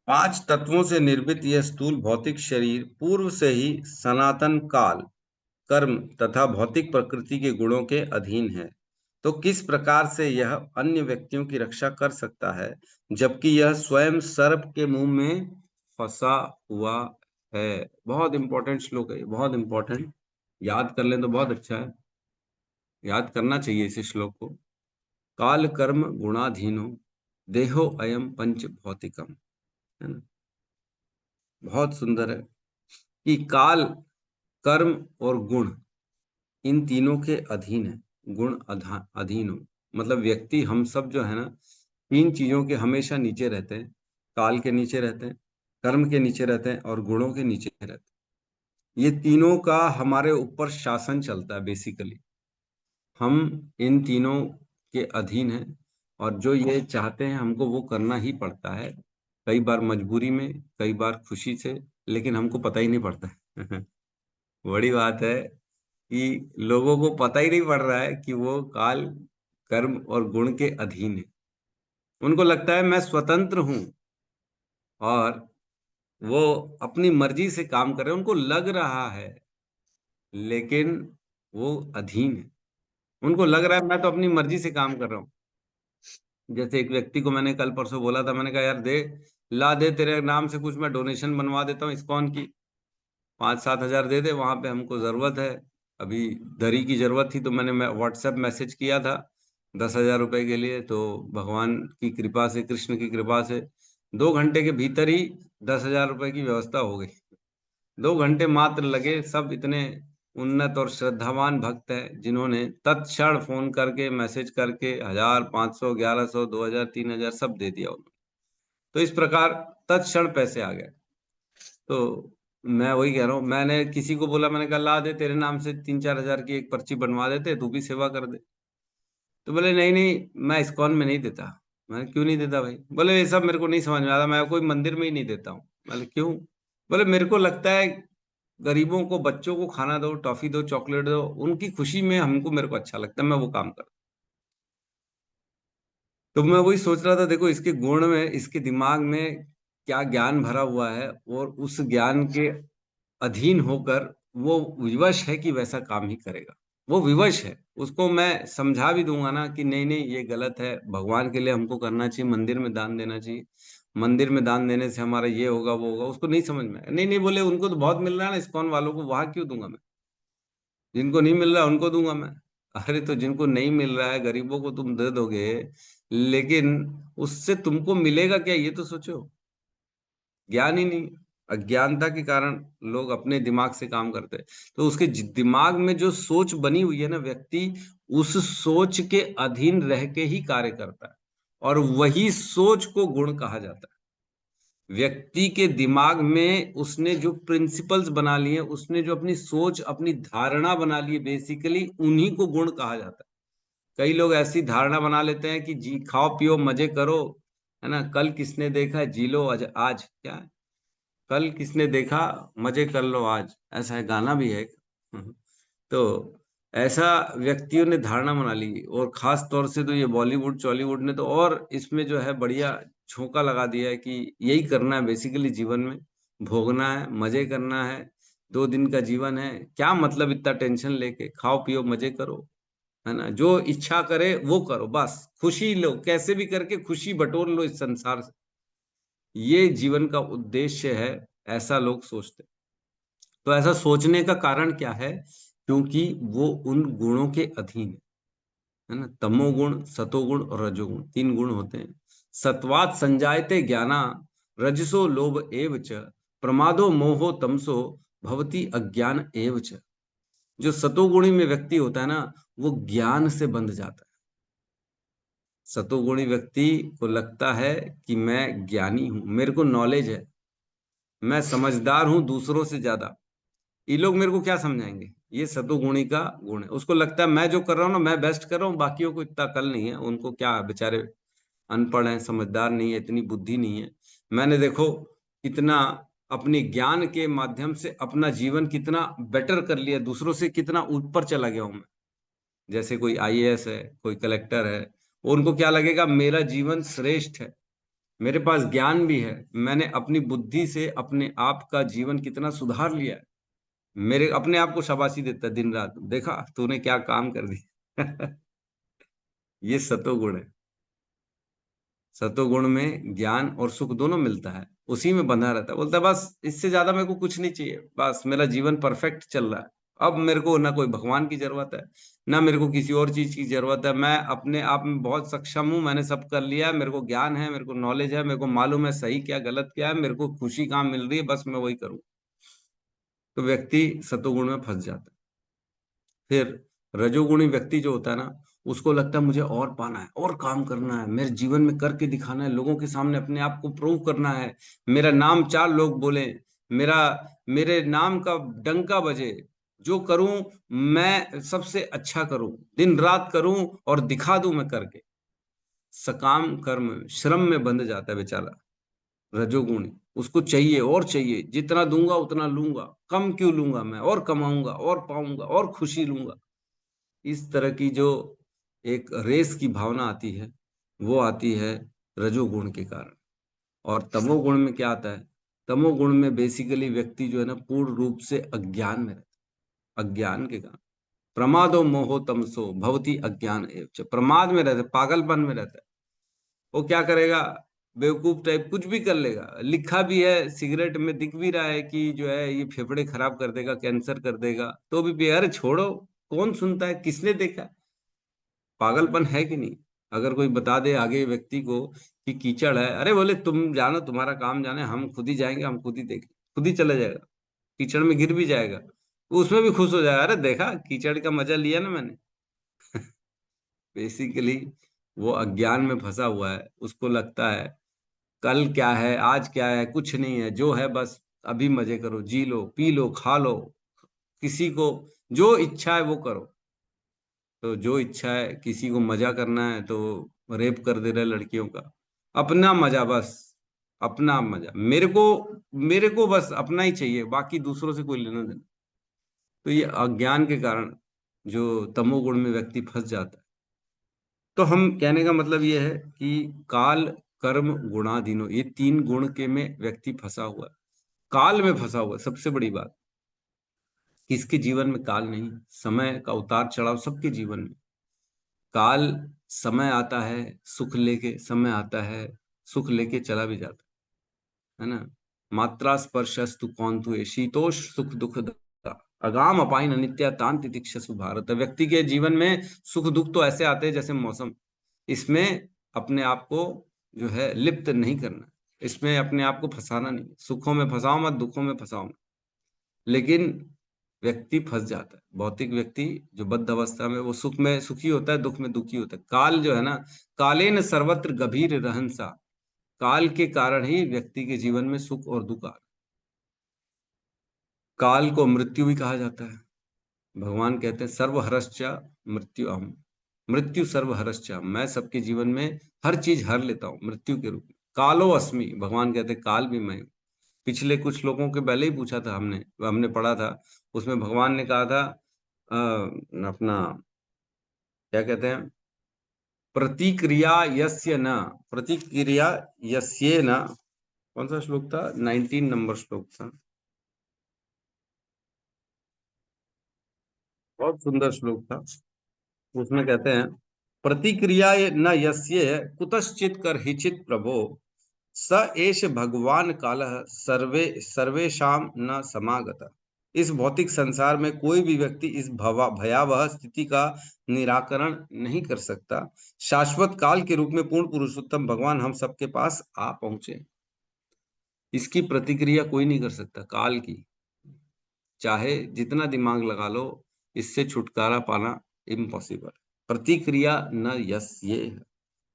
पांच तत्वों से निर्मित यह स्थूल भौतिक शरीर पूर्व से ही सनातन काल कर्म तथा भौतिक प्रकृति के गुणों के अधीन है। तो किस प्रकार से यह अन्य व्यक्तियों की रक्षा कर सकता है जबकि यह स्वयं सर्प के मुंह में फंसा हुआ है। बहुत इंपॉर्टेंट श्लोक है, बहुत इंपॉर्टेंट, याद कर लें तो बहुत अच्छा है, याद करना चाहिए इस श्लोक को। काल कर्म गुणाधीनो देहो अयम पंच भौतिकम, है ना, बहुत सुंदर है कि काल कर्म और गुण इन तीनों के अधीन है। गुण अधीन हो मतलब व्यक्ति, हम सब जो है ना, तीन चीजों के हमेशा नीचे रहते हैं। काल के नीचे रहते हैं, कर्म के नीचे रहते हैं और गुणों के नीचे रहते हैं। ये तीनों का हमारे ऊपर शासन चलता है। बेसिकली हम इन तीनों के अधीन हैं और जो ये चाहते हैं हमको वो करना ही पड़ता है, कई बार मजबूरी में, कई बार खुशी से, लेकिन हमको पता ही नहीं पड़ता है। बड़ी बात है कि लोगों को पता ही नहीं पड़ रहा है कि वो काल कर्म और गुण के अधीन है। उनको लगता है मैं स्वतंत्र हूं और वो अपनी मर्जी से काम कर रहे हैं, उनको लग रहा है, लेकिन वो अधीन है। उनको लग रहा है मैं तो अपनी मर्जी से काम कर रहा हूँ। जैसे एक व्यक्ति को मैंने कल परसों बोला था, मैंने कहा यार ला दे तेरे नाम से कुछ, मैं डोनेशन बनवा देता हूँ इस्कॉन की, 5-7 हजार दे दे, वहां पे हमको जरूरत है। अभी दरी की जरूरत थी तो मैंने व्हाट्सएप मैसेज किया था 10,000 रुपए के लिए। तो भगवान की कृपा से, कृष्ण की कृपा से 2 घंटे के भीतर ही 10,000 रुपए की व्यवस्था हो गई। 2 घंटे मात्र लगे। सब इतने उन्नत और श्रद्धावान भक्त हैं जिन्होंने तत्क्षण फोन करके, मैसेज करके 1,000, 500, 1,100, 2,000, 3,000 सब दे दिया उन्होंने। तो इस प्रकार तत्क्षण पैसे आ गए। तो मैं वही कह रहा हूँ, मैंने किसी को बोला, मैंने कहा ला दे तेरे नाम से 3-4 हजार की एक पर्ची बनवा देते, तू भी सेवा कर दे। तो बोले नहीं नहीं, मैं इस्कॉन में नहीं देता। मैंने क्यों नहीं देता भाई? बोले ये सब मेरे को नहीं समझ में आता, मैं कोई मंदिर में ही नहीं देता हूँ। बोले क्यों? बोले मेरे को लगता है गरीबों को, बच्चों को खाना दो, टॉफी दो, चॉकलेट दो, उनकी खुशी में हमको, मेरे को अच्छा लगता है, मैं वो काम करता। तो मैं वही सोच रहा था, देखो इसके गुण में, इसके दिमाग में क्या ज्ञान भरा हुआ है और उस ज्ञान के अधीन होकर वो विवश है कि वैसा काम ही करेगा। वो विवश है, उसको मैं समझा भी दूंगा ना कि नहीं नहीं ये गलत है, भगवान के लिए हमको करना चाहिए, मंदिर में दान देना चाहिए, मंदिर में दान देने से हमारा ये होगा वो होगा, उसको नहीं समझ में आएगा। नहीं नहीं, बोले उनको तो बहुत मिल रहा है ना इस्कॉन वालों को, वहां क्यों दूंगा मैं? जिनको नहीं मिल रहा उनको दूंगा मैं। अरे तो जिनको नहीं मिल रहा है, गरीबों को तुम दे दोगे, लेकिन उससे तुमको मिलेगा क्या ये तो सोचो। ज्ञान ही नहीं, अज्ञानता के कारण लोग अपने दिमाग से काम करते हैं। तो उसके दिमाग में जो सोच बनी हुई है ना, व्यक्ति उस सोच के अधीन रह के ही कार्य करता है और वही सोच को गुण कहा जाता है। व्यक्ति के दिमाग में उसने जो प्रिंसिपल्स बना लिए, उसने जो अपनी सोच, अपनी धारणा बना ली, बेसिकली उन्हीं को गुण कहा जाता है। कई लोग ऐसी धारणा बना लेते हैं कि जी खाओ पियो मजे करो, है ना, कल किसने देखा जी लो आज, आज क्या है? कल किसने देखा मजे कर लो आज, ऐसा है, गाना भी है एक। तो ऐसा व्यक्तियों ने धारणा बना ली, और खास तौर से तो ये बॉलीवुड चॉलीवुड ने तो और इसमें जो है बढ़िया झोंका लगा दिया है कि यही करना है बेसिकली जीवन में, भोगना है, मजे करना है, 2 दिन का जीवन है, क्या मतलब इतना टेंशन लेके, खाओ पियो मजे करो, है ना, जो इच्छा करे वो करो, बस खुशी लो, कैसे भी करके खुशी बटोर लो इस संसार से, ये जीवन का उद्देश्य है, ऐसा लोग सोचते हैं। तो ऐसा सोचने का कारण क्या है? क्योंकि वो उन गुणों के अधीन है ना, तमोगुण, सतोगुण और रजोगुण, 3 गुण होते हैं। सत्वात संजायते ज्ञाना, रजसो लोभ एव च, प्रमादो मोहो तमसो भवति अज्ञान एव च। जो सतोगुणी में व्यक्ति होता है ना, वो ज्ञान से बंध जाता है। सतोगुणी व्यक्ति को लगता है कि मैं ज्ञानी हूं, मेरे को नॉलेज है, मैं समझदार हूं दूसरों से ज्यादा, ये लोग मेरे को क्या समझाएंगे। ये सतोगुणी का गुण है, उसको लगता है मैं जो कर रहा हूँ ना, मैं बेस्ट कर रहा हूँ, बाकियों को इतना अकल नहीं है, उनको क्या है, बेचारे अनपढ़ हैं, समझदार नहीं है, इतनी बुद्धि नहीं है। मैंने देखो कितना अपनी ज्ञान के माध्यम से अपना जीवन कितना बेटर कर लिया, दूसरों से कितना ऊपर चला गया हूं मैं। जैसे कोई आईएएस है, कोई कलेक्टर है, उनको क्या लगेगा, मेरा जीवन श्रेष्ठ है, मेरे पास ज्ञान भी है, मैंने अपनी बुद्धि से अपने आप का जीवन कितना सुधार लिया है, मेरे अपने आप को शाबाशी देता है दिन रात, देखा तूने क्या काम कर दिया। ये सतोगुण है। सतोगुण में ज्ञान और सुख दोनों मिलता है, उसी में बंधा रहता है, बोलता है बस इससे ज्यादा मेरे को कुछ नहीं चाहिए, बस मेरा जीवन परफेक्ट चल रहा है, अब मेरे को ना कोई भगवान की जरूरत है, ना मेरे को किसी और चीज की जरूरत है, मैं अपने आप में बहुत सक्षम हूँ, मैंने सब कर लिया है, मेरे को ज्ञान है, मेरे को नॉलेज है, मेरे को मालूम है सही क्या गलत क्या है, मेरे को खुशी कहाँ मिल रही है, बस मैं वही करूँ। तो व्यक्ति सतोगुण में फंस जाता है। फिर रजोगुणी व्यक्ति जो होता है ना, उसको लगता है मुझे और पाना है, और काम करना है, मेरे जीवन में करके दिखाना है, लोगों के सामने अपने आप को प्रूव करना है, मेरा नाम 4 लोग बोले, मेरा मेरे नाम का डंका बजे, जो करूं मैं सबसे अच्छा करूं, दिन रात करूं और दिखा दूं मैं करके। सकाम कर्म श्रम में बंध जाता है बेचारा रजोगुणी, उसको चाहिए और चाहिए, जितना दूंगा उतना लूंगा, कम क्यों लूंगा, मैं और कमाऊंगा और पाऊंगा और खुशी लूंगा। इस तरह की जो एक रेस की भावना आती है, वो आती है रजोगुण के कारण। और तमोगुण में क्या आता है? तमोगुण में बेसिकली व्यक्ति जो है ना, पूर्ण रूप से अज्ञान में रहता है, अज्ञान के कारण। प्रमादो मोहो तमसो भवति अज्ञान एव च, प्रमाद में रहता है, पागलपन में रहता है। वो क्या करेगा, बेवकूफ टाइप कुछ भी कर लेगा, लिखा भी है सिगरेट में, दिख भी रहा है कि जो है ये फेफड़े खराब कर देगा, कैंसर कर देगा, तो भी अरे छोड़ो, कौन सुनता है, किसने देखा। पागलपन है कि नहीं? अगर कोई बता दे आगे व्यक्ति को कि कीचड़ है, अरे बोले तुम जानो, तुम्हारा काम जाने, हम खुद ही जाएंगे, हम खुद ही देखें, खुद ही चला जाएगा, कीचड़ में गिर भी जाएगा, उसमें भी खुश हो जाएगा, अरे देखा कीचड़ का मजा लिया ना मैंने। बेसिकली वो अज्ञान में फंसा हुआ है, उसको लगता है कल क्या है, आज क्या है, कुछ नहीं है, जो है बस अभी मजे करो, जी लो, पी लो, खा लो, किसी को जो इच्छा है वो करो। तो जो इच्छा है, किसी को मजा करना है तो रेप कर दे रहे लड़कियों का, अपना मजा बस, अपना मजा, मेरे को बस अपना ही चाहिए, बाकी दूसरों से कोई लेना देना। तो ये अज्ञान के कारण जो तमोगुण में व्यक्ति फंस जाता है। तो हम कहने का मतलब ये है कि काल कर्म गुणाधीनो, ये 3 गुण के में व्यक्ति फंसा हुआ है, काल में फंसा हुआ है। सबसे बड़ी बात, किसके जीवन में काल नहीं? समय का उतार चढ़ाव सबके जीवन में। काल, समय आता है सुख लेके, समय आता है सुख लेके चला भी जाता है ना। मात्रा स्पर्शस्तु कौन तु शीतोष सुख दुख अगाम अपाइन अनित्या तान तितिक्षसु भारत। व्यक्ति के जीवन में सुख दुख तो ऐसे आते हैं जैसे मौसम, इसमें अपने आप को जो है लिप्त नहीं करना, इसमें अपने आप को फंसाना नहीं, सुखों में फंसाओ मत, दुखों में फंसाओ मत। लेकिन व्यक्ति फंस जाता है, भौतिक व्यक्ति जो बद्ध अवस्था में, वो सुख में सुखी होता है, दुख में दुखी होता है। काल जो है ना, कालेन सर्वत्र गंभीर रहनसा, काल के कारण ही व्यक्ति के जीवन में सुख और दुख आ रहा है। काल को मृत्यु भी कहा जाता है। भगवान कहते हैं सर्वहरश्च मृत्यु अहम, मृत्यु सर्वहरश्च, मैं सबके जीवन में हर चीज हर लेता हूँ मृत्यु के रूप में। कालो अस्मि, भगवान कहते हैं काल भी मैं हूँ। पिछले कुछ श्लोकों के पहले ही पूछा था हमने पढ़ा था, उसमें भगवान ने कहा था अपना क्या कहते हैं, प्रतिक्रिया यस्य न, प्रतिक्रिया यस्ये न, कौन सा श्लोक था, 19 नंबर श्लोक था, बहुत सुंदर श्लोक था। उसमें कहते हैं प्रतिक्रिया न यस्य कुतश्चित करहिचित प्रभो स एष भगवान कालः सर्वेषाम न समागत। इस भौतिक संसार में कोई भी व्यक्ति इस भयावह स्थिति का निराकरण नहीं कर सकता। शाश्वत काल के रूप में पूर्ण पुरुषोत्तम भगवान हम सबके पास आ पहुंचे। इसकी प्रतिक्रिया कोई नहीं कर सकता काल की, चाहे जितना दिमाग लगा लो, इससे छुटकारा पाना इम्पॉसिबल। प्रतिक्रिया न यस्य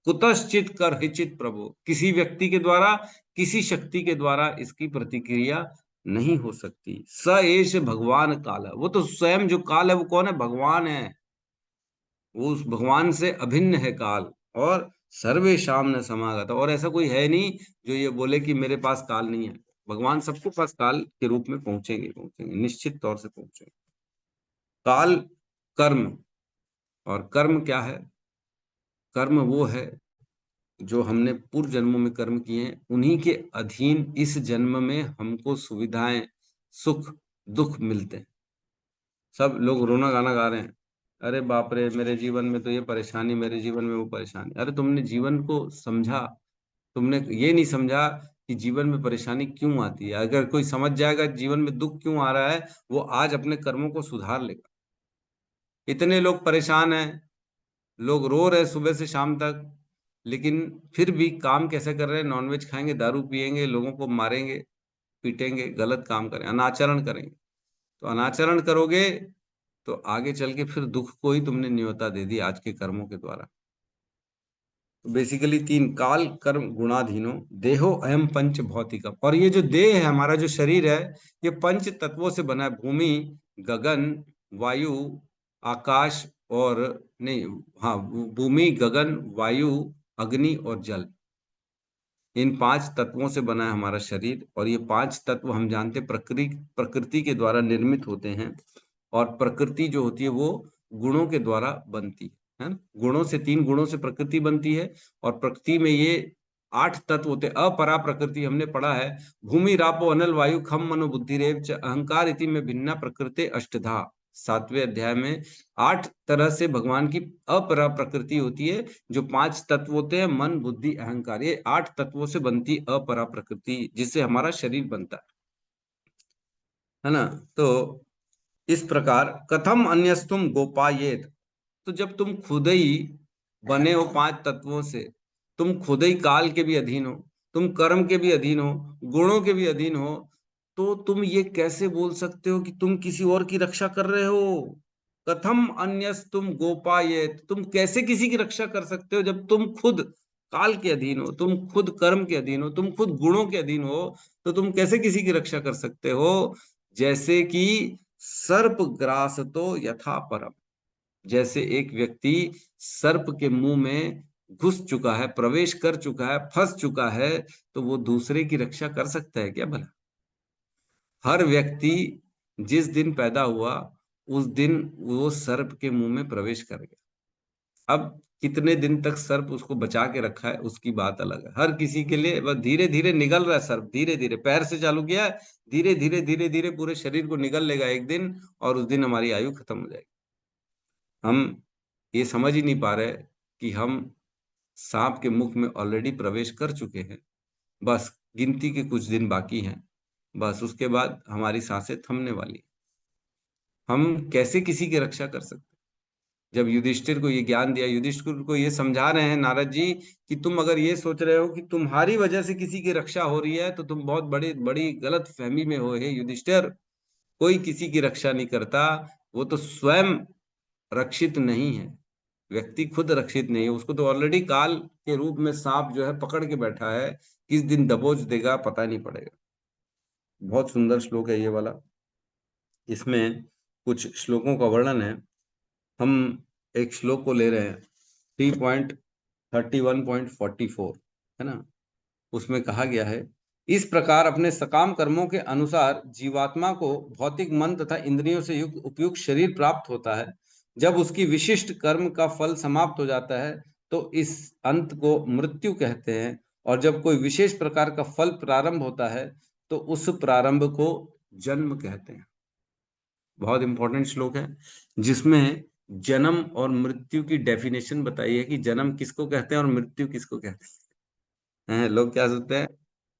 कुतश्चित करहिचित प्रभु, किसी व्यक्ति के द्वारा, किसी शक्ति के द्वारा इसकी प्रतिक्रिया नहीं हो सकती। स एष भगवान काल, वो तो स्वयं जो काल है वो कौन है, भगवान है। वो उस भगवान से अभिन्न है काल। और सर्वेषाम न समागत, और ऐसा कोई है नहीं जो ये बोले कि मेरे पास काल नहीं है। भगवान सबके पास काल के रूप में पहुंचेंगे, निश्चित तौर से पहुंचेंगे। काल कर्म, और कर्म क्या है, कर्म वो है जो हमने पूर्व जन्मों में कर्म किए हैं, उन्हीं के अधीन इस जन्म में हमको सुविधाएं, सुख दुख मिलते हैं। सब लोग रोना गाना गा रहे हैं, अरे बाप रे मेरे जीवन में तो ये परेशानी, मेरे जीवन में वो परेशानी। अरे तुमने जीवन को समझा, तुमने ये नहीं समझा कि जीवन में परेशानी क्यों आती है। अगर कोई समझ जाएगा जीवन में दुख क्यों आ रहा है, वो आज अपने कर्मों को सुधार लेगा। इतने लोग परेशान हैं, लोग रो रहे सुबह से शाम तक, लेकिन फिर भी काम कैसे कर रहे हैं, नॉनवेज खाएंगे, दारू पिएंगे, लोगों को मारेंगे पीटेंगे, गलत काम करें, अनाचरण करेंगे। तो अनाचरण करोगे तो आगे चल के फिर दुख को ही तुमने न्योता दे दी आज के कर्मों के द्वारा। तो बेसिकली 3 काल कर्म गुणाधीनो देहो अयम पंच भौतिकम। और ये जो देह है, हमारा जो शरीर है, ये पंच तत्वों से बना है। भूमि, गगन, वायु, आकाश, और नहीं, हाँ, भूमि, गगन, वायु, अग्नि और जल, इन 5 तत्वों से बना है हमारा शरीर। और ये 5 तत्व हम जानते प्रकृति के द्वारा निर्मित होते हैं। और प्रकृति जो होती है वो गुणों के द्वारा बनती है ना। गुणों से, 3 गुणों से प्रकृति बनती है। और प्रकृति में ये 8 तत्व होते हैं। अपरा प्रकृति हमने पढ़ा है, भूमि रापो अनल वायु खम मनो बुद्धि रेव च अहंकार इति में भिन्ना प्रकृति अष्टधा। 7वें अध्याय में 8 तरह से भगवान की अपरा प्रकृति होती है, जो 5 तत्व होते हैं, मन बुद्धि अहंकार। ये 8 तत्वों से बनती अपरा प्रकृति, जिससे हमारा शरीर बनता है ना। तो इस प्रकार कथम अन्यस्तुम गोपायेत, तो जब तुम खुद ही बने हो 5 तत्वों से, तुम खुद ही काल के भी अधीन हो, तुम कर्म के भी अधीन हो, गुणों के भी अधीन हो, तो तुम ये कैसे बोल सकते हो कि तुम किसी और की रक्षा कर रहे हो। कथम अन्यस्तुम गोपायेत, तुम कैसे किसी की रक्षा कर सकते हो जब तुम खुद काल के अधीन हो, तुम खुद कर्म के अधीन हो, तुम खुद गुणों के अधीन हो, तो तुम कैसे किसी की रक्षा कर सकते हो। जैसे कि सर्प ग्रास तो यथा परम, जैसे एक व्यक्ति सर्प के मुंह में घुस चुका है, प्रवेश कर चुका है, फंस चुका है, तो वो दूसरे की रक्षा कर सकता है क्या भला। हर व्यक्ति जिस दिन पैदा हुआ उस दिन वो सर्प के मुंह में प्रवेश कर गया। अब कितने दिन तक सर्प उसको बचा के रखा है उसकी बात अलग है। हर किसी के लिए बस धीरे धीरे निगल रहा है सर्प, धीरे धीरे पैर से चालू किया है, धीरे धीरे धीरे धीरे पूरे शरीर को निगल लेगा एक दिन, और उस दिन हमारी आयु खत्म हो जाएगी। हम ये समझ ही नहीं पा रहे कि हम सांप के मुख में ऑलरेडी प्रवेश कर चुके हैं, बस गिनती के कुछ दिन बाकी हैं, बस उसके बाद हमारी सांसें थमने वाली। हम कैसे किसी की रक्षा कर सकते। जब युधिष्ठिर को ये ज्ञान दिया, युधिष्ठिर को ये समझा रहे हैं नारद जी कि तुम अगर ये सोच रहे हो कि तुम्हारी वजह से किसी की रक्षा हो रही है, तो तुम बहुत बड़ी बड़ी गलत फहमी में हो। हे युधिष्ठिर, कोई किसी की रक्षा नहीं करता, वो तो स्वयं रक्षित नहीं है। व्यक्ति खुद रक्षित नहीं है, उसको तो ऑलरेडी काल के रूप में सांप जो है पकड़ के बैठा है, किस दिन दबोच देगा पता नहीं पड़ेगा। बहुत सुंदर श्लोक है ये वाला। इसमें कुछ श्लोकों का वर्णन है। हम एक श्लोक को ले रहे हैं 3.31.44, है ना। उसमें कहा गया है, इस प्रकार अपने सकाम कर्मों के अनुसार जीवात्मा को भौतिक मन तथा इंद्रियों से युक्त उपयुक्त शरीर प्राप्त होता है। जब उसकी विशिष्ट कर्म का फल समाप्त हो जाता है तो इस अंत को मृत्यु कहते हैं, और जब कोई विशेष प्रकार का फल प्रारंभ होता है तो उस प्रारंभ को जन्म कहते हैं। बहुत इंपॉर्टेंट श्लोक है जिसमें जन्म और मृत्यु की डेफिनेशन बताई है कि जन्म किसको कहते हैं और मृत्यु किसको कहते हैं। लोग क्या सोचते हैं,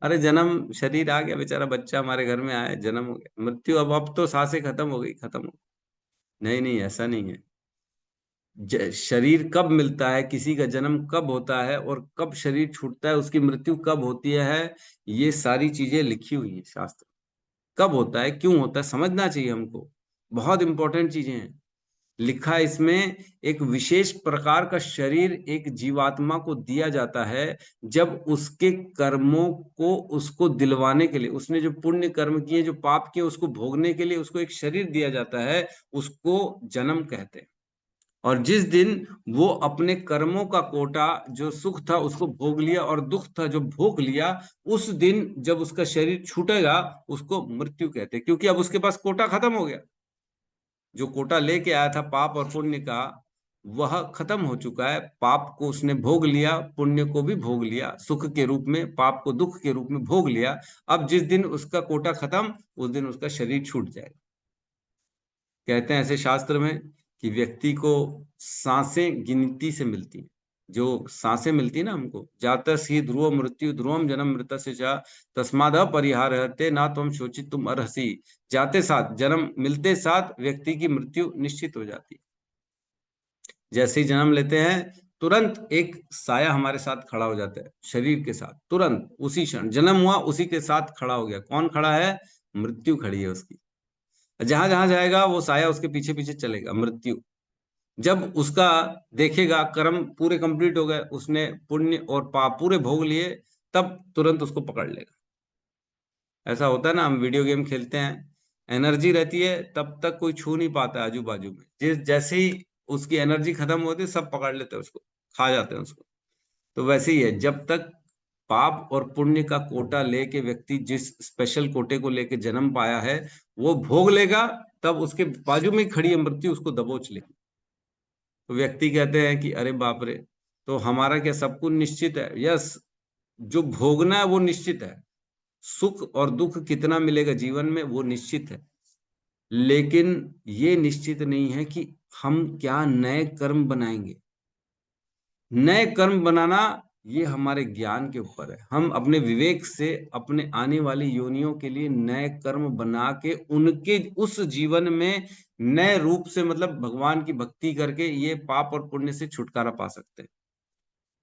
अरे जन्म शरीर आ गया, बेचारा बच्चा हमारे घर में आया, जन्म हो गया, मृत्यु अब तो सांसें खत्म हो गई, खत्म हो गई। नहीं नहीं, ऐसा नहीं है। शरीर कब मिलता है, किसी का जन्म कब होता है और कब शरीर छूटता है, उसकी मृत्यु कब होती है, ये सारी चीजें लिखी हुई है शास्त्र। कब होता है, क्यों होता है, समझना चाहिए हमको। बहुत इंपॉर्टेंट चीजें हैं लिखा है इसमें। एक विशेष प्रकार का शरीर एक जीवात्मा को दिया जाता है जब उसके कर्मों को उसको दिलवाने के लिए, उसने जो पुण्य कर्म किए, जो पाप किए, उसको भोगने के लिए उसको एक शरीर दिया जाता है, उसको जन्म कहते हैं। और जिस दिन वो अपने कर्मों का कोटा, जो सुख था उसको भोग लिया और दुख था जो भोग लिया, उस दिन जब उसका शरीर छूटेगा उसको मृत्यु कहते हैं, क्योंकि अब उसके पास कोटा खत्म हो गया। जो कोटा लेके आया था पाप और पुण्य का, वह खत्म हो चुका है। पाप को उसने भोग लिया, पुण्य को भी भोग लिया, सुख के रूप में, पाप को दुख के रूप में भोग लिया। अब जिस दिन उसका कोटा खत्म, उस दिन उसका शरीर छूट जाएगा। कहते हैं ऐसे शास्त्र में कि व्यक्ति को सांसें गिनती से मिलती हैं। जो सांसें मिलती है ना हमको, जातस ही ध्रुव मृत्यु ध्रुवम जन्म मृतस्य च तस्माद अपरिहार्यते ना त्वं शोचित तुम अर्हसि। जाते साथ, जन्म मिलते साथ व्यक्ति की मृत्यु निश्चित हो जाती है। जैसे ही जन्म लेते हैं तुरंत एक साया हमारे साथ खड़ा हो जाता है, शरीर के साथ, तुरंत उसी क्षण जन्म हुआ उसी के साथ खड़ा हो गया। कौन खड़ा है? मृत्यु खड़ी है उसकी। जहां जहां जाएगा वो साया उसके पीछे पीछे चलेगा, मृत्यु। जब उसका देखेगा कर्म पूरे कंप्लीट हो गए, उसने पुण्य और पाप पूरे भोग लिए, तब तुरंत उसको पकड़ लेगा। ऐसा होता है ना, हम वीडियो गेम खेलते हैं, एनर्जी रहती है तब तक कोई छू नहीं पाता आजू बाजू में, जैसे ही उसकी एनर्जी खत्म होती है सब पकड़ लेते हैं उसको, खा जाते हैं उसको। तो वैसे ही है, जब तक पाप और पुण्य का कोटा लेके व्यक्ति जिस स्पेशल कोटे को लेके जन्म पाया है वो भोग लेगा, तब उसके बाजू में खड़ी है मृत्यु, उसको दबोच लेगी। तो व्यक्ति कहते हैं कि अरे बाप रे, तो हमारा क्या सब कुछ निश्चित है? यस, जो भोगना है वो निश्चित है, सुख और दुख कितना मिलेगा जीवन में वो निश्चित है, लेकिन ये निश्चित नहीं है कि हम क्या नए कर्म बनाएंगे। नए कर्म बनाना ये हमारे ज्ञान के ऊपर है। हम अपने विवेक से अपने आने वाली योनियों के लिए नए कर्म बना के उनके उस जीवन में नए रूप से, मतलब भगवान की भक्ति करके, ये पाप और पुण्य से छुटकारा पा सकते हैं।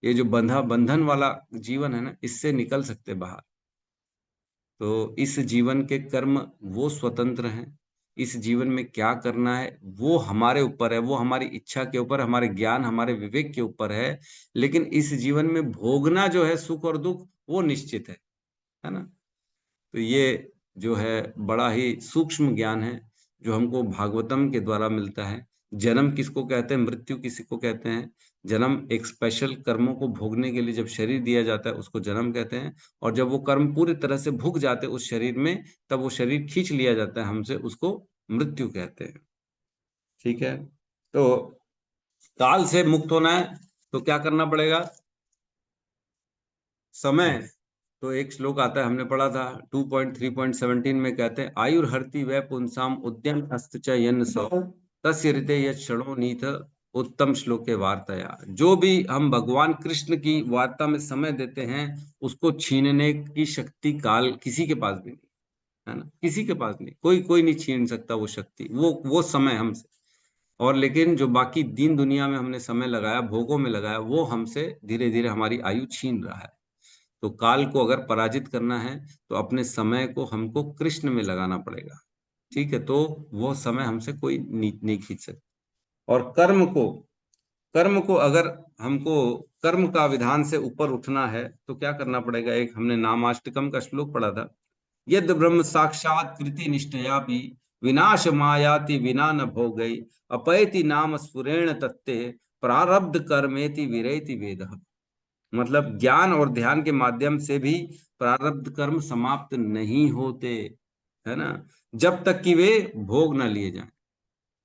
ये जो बंधन वाला जीवन है ना, इससे निकल सकते बाहर। तो इस जीवन के कर्म वो स्वतंत्र हैं। इस जीवन में क्या करना है वो हमारे ऊपर है, वो हमारी इच्छा के ऊपर, हमारे ज्ञान, हमारे विवेक के ऊपर है। लेकिन इस जीवन में भोगना जो है सुख और दुख, वो निश्चित है ना। तो ये जो है बड़ा ही सूक्ष्म ज्ञान है जो हमको भागवतम के द्वारा मिलता है। जन्म किसको कहते हैं, मृत्यु किसी को कहते हैं। जन्म एक स्पेशल कर्मों को भोगने के लिए जब शरीर दिया जाता है उसको जन्म कहते हैं, और जब वो कर्म पूरी तरह से भुग जाते हैं उस शरीर में, तब वो शरीर खींच लिया जाता है हमसे, उसको मृत्यु कहते हैं। ठीक है, तो काल से मुक्त होना है तो क्या करना पड़ेगा? समय। तो एक श्लोक आता है, हमने पढ़ा था 2.3.17 में, कहते हैं आयुर्हर्ति वै पुंसाम उद्यम अस्त च यन्न सौ तस्य ऋते यत् क्षणो नीथ उत्तम श्लोके वार्ताया। जो भी हम भगवान कृष्ण की वार्ता में समय देते हैं उसको छीनने की शक्ति काल किसी के पास भी नहीं है ना, किसी के पास नहीं, कोई नहीं छीन सकता वो शक्ति, वो समय हमसे। और लेकिन जो बाकी दीन दुनिया में हमने समय लगाया, भोगों में लगाया, वो हमसे धीरे धीरे हमारी आयु छीन रहा है। तो काल को अगर पराजित करना है तो अपने समय को हमको कृष्ण में लगाना पड़ेगा। ठीक है, तो वो समय हमसे कोई नहीं खींच सकता। और कर्म को कर्म को अगर हमको कर्म का विधान से ऊपर उठना है तो क्या करना पड़ेगा? एक हमने नामाष्टकम का श्लोक पढ़ा था, यद ब्रह्म साक्षात कृति निष्ठया भी विनाश मायाति विना न भोगई अपैति नाम स्फुरेण तत्ते प्रारब्ध कर्मेति विरैति वेदः। मतलब ज्ञान और ध्यान के माध्यम से भी प्रारब्ध कर्म समाप्त नहीं होते, है ना, जब तक कि वे भोग न लिए जाएं।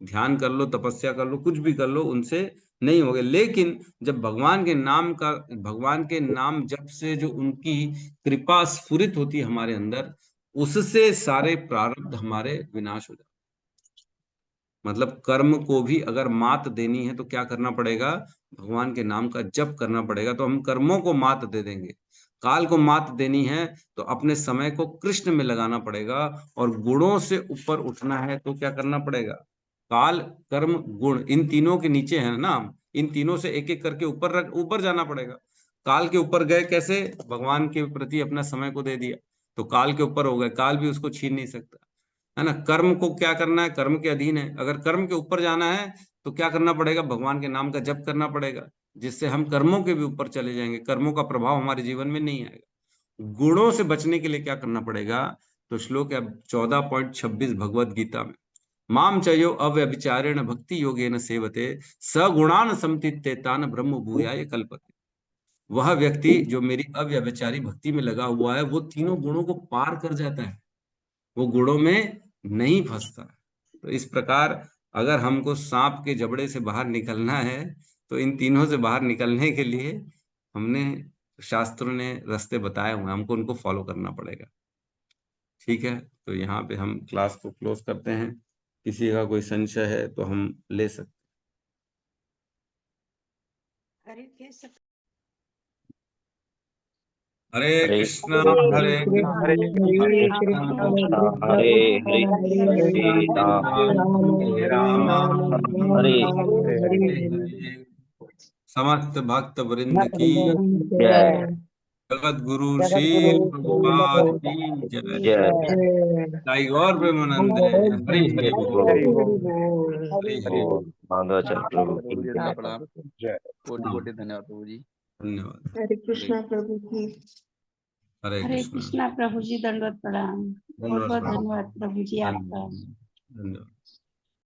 ध्यान कर लो, तपस्या कर लो, कुछ भी कर लो, उनसे नहीं होगे। लेकिन जब भगवान के नाम जप से जो उनकी कृपा स्फुरित होती है हमारे अंदर, उससे सारे प्रारब्ध हमारे विनाश हो जाते। मतलब कर्म को भी अगर मात देनी है तो क्या करना पड़ेगा? भगवान के नाम का जप करना पड़ेगा, तो हम कर्मों को मात दे देंगे। काल को मात देनी है तो अपने समय को कृष्ण में लगाना पड़ेगा, और गुणों से ऊपर उठना है तो क्या करना पड़ेगा? काल, कर्म, गुण, इन तीनों के नीचे है ना, इन तीनों से एक एक करके ऊपर जाना पड़ेगा। काल के ऊपर गए कैसे? भगवान के प्रति अपना समय को दे दिया तो काल के ऊपर हो गए, काल भी उसको छीन नहीं सकता, है ना। कर्म को क्या करना है? कर्म के अधीन है। अगर कर्म के ऊपर जाना है तो क्या करना पड़ेगा? भगवान के नाम का जप करना पड़ेगा, जिससे हम कर्मों के भी ऊपर चले जाएंगे, कर्मों का प्रभाव हमारे जीवन में नहीं आएगा। गुणों से बचने के लिए क्या करना पड़ेगा? तो श्लोक है 14.26 भगवत गीता में, माम चयो अव्यभिचारेण भक्ति योगेन सेवते सगुणान समतीत्येतान ब्रह्म भूयाय कल्पते। वह व्यक्ति जो मेरी अव्यभिचारी भक्ति में लगा हुआ है, वो तीनों गुणों को पार कर जाता है, वो गुणों में नहीं फंसता। तो इस प्रकार अगर हमको सांप के जबड़े से बाहर निकलना है तो इन तीनों से बाहर निकलने के लिए हमने, शास्त्रों ने रास्ते बताए हुए हैं, हमको उनको फॉलो करना पड़ेगा। ठीक है, तो यहाँ पे हम क्लास को क्लोज करते हैं। किसी का कोई संशय है तो हम ले सकते। हरे कृष्ण। हरे हरे कृष्णा हरे हरे कृष्ण हरे हरे कृष्ण कृष्ण कृष्ण हरे हरे हरे हरे राम हरे राम हरे हरे हरे हरे हरे। समस्त भक्त वृंद भक्त की जय जय, जगत गुरु जगत श्री गुरु श्री प्रभुपाद की प्रभुपाद जय। की जय जय। ताई गौर प्रेमानंद हरि हरि हरि बोल। हरि हरि बोल बोल, हरि हरि हरि बोल। बोल। बोल माधवाचार्य प्रभु की प्रभु जी जय। का प्रणाम। कोटि कोटि धन्यवाद प्रभु जी। धन्यवाद। हरे हरे कृष्णा प्रभु की। हरे हरे कृष्णा। कृष्णा प्रभु जी, दंडवत प्रणाम। बहुत धन्यवाद बहुत प्रभु। धन्यवाद प्रभु जी आपका। धन्यवाद। धन्यवाद।